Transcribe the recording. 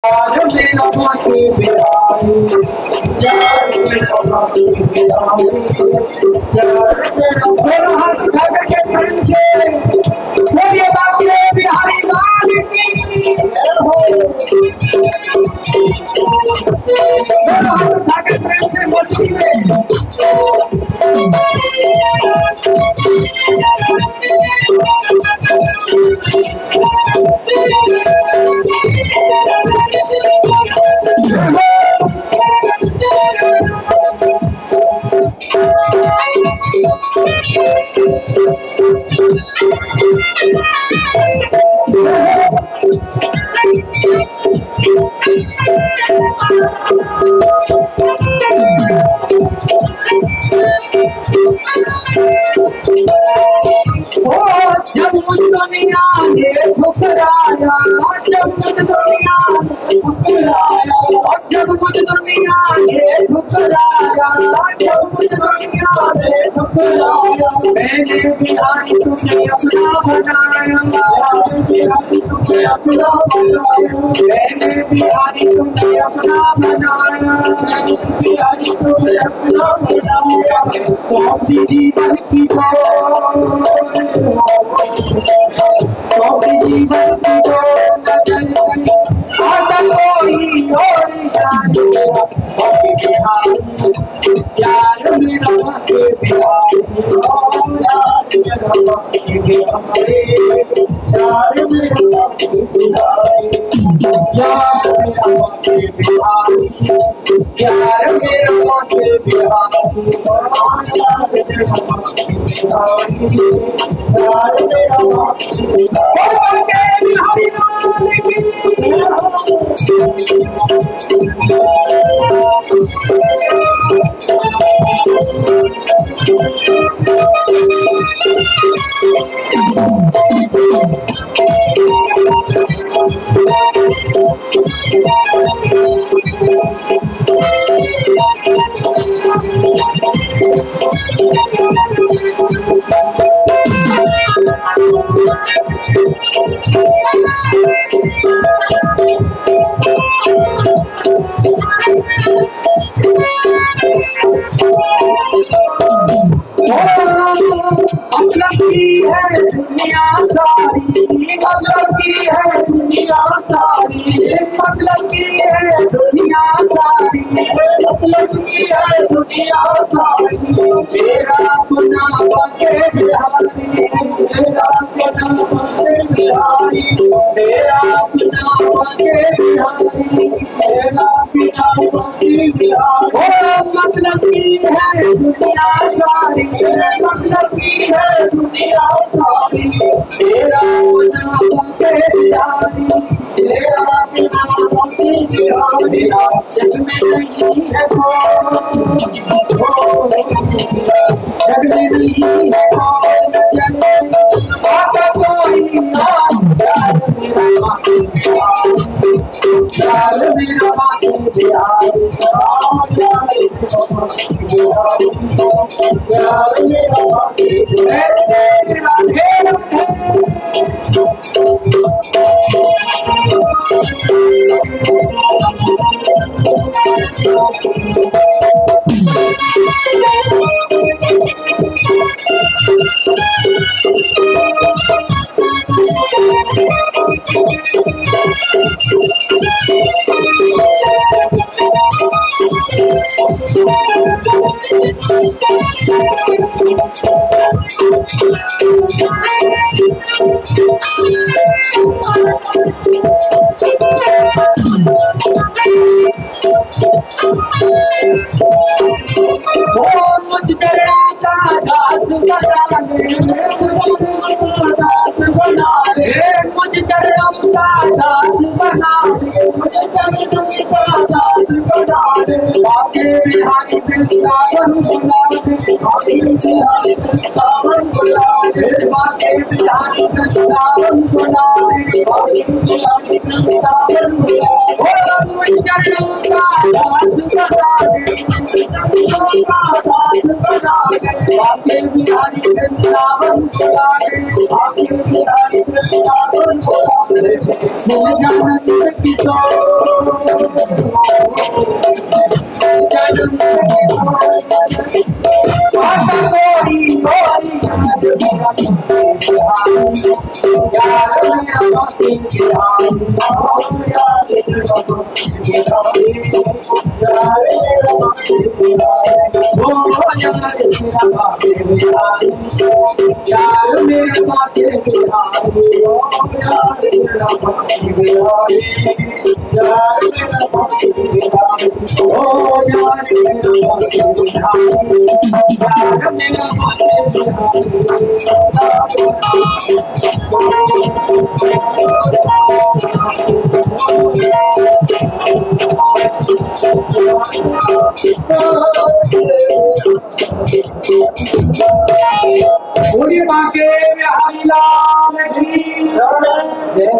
यार मेरा बाकी बिहारी, यार मेरा बाकी बिहारी, यार मेरा दोनों हाथ उठा करके प्रेम से बोलिए बाकी बिहारी लाल की हो। दोनों हाथ उठा कर प्रेम से मस्ती में जब मुझ दुनिया ने ठुकराया, जब मुझ दुनिया ने ठुकराया, जब मुझ दुनिया ने ठुकराया, जब मुझ दुनिया ने ठुकराया, मैंने बिहारी तुम्हें अपना बनाया, बिहारी तुम्हें अपना बनाया, मैंने बिहारी तुम्हें अपना बनाया, बिहारी तुम्हें अपना बनाया। स्वामी जीवन की जीवन की जो नजर आता कोई और जाने, यार मेरा बाकी बिहारी, यार मेरा बाकी बिहारी, यार मेरा बाकी बिहारी, यार मेरा बाकी बिहारी, यार मेरा बाकी बिहारी, यार मेरा बाकी बिहारी, यार मेरा बाकी बिहारी लाल की। मतलब की है दुनिया सारी, मतलब की है दुनिया सारी, मतलब की है दुनिया सारी, मतलब की है दुनिया सारी, मेरा अपना बाकी बिहारी, मेरा अपना बाकी बिहारी, मेरा अपना बाकी बिहारी, मेरा अपना बाकी बिहारी। मतलब की है दुनिया सारी, मतलब की है दुनिया सारी, तेरा अपना बाकी बिहारी, तेरा अपना बाकी बिहारी, जग में नहीं है कोई, जग में नहीं है कोई, आता कोई और, यार मेरा बाकी बिहारी, यार मेरा बाकी बिहारी, यार मेरा बाकी मुझ चरणों का दास बना ले, मुझ चरणों का दास बना ले, मुझ चरणों का दास बना ले, बाकी बिहारी वृंदावन बुला दे, बाकी बिहारी वृंदावन बुला दे, बाकी बिहारी वृंदावन बुला दे, बाकी बिहारी वृंदावन बुला दे। मुझ चरणों का दास बना ले, मुझ चरणों का दास बना ले, बाकी बिहारी वृंदावन बुला दे, बाकी बिहारी वृंदावन बुला दे। जानत किशोर जानत बात कोई कोई यार मेरा बाती पूरी बांके बिहारी लाल की जय।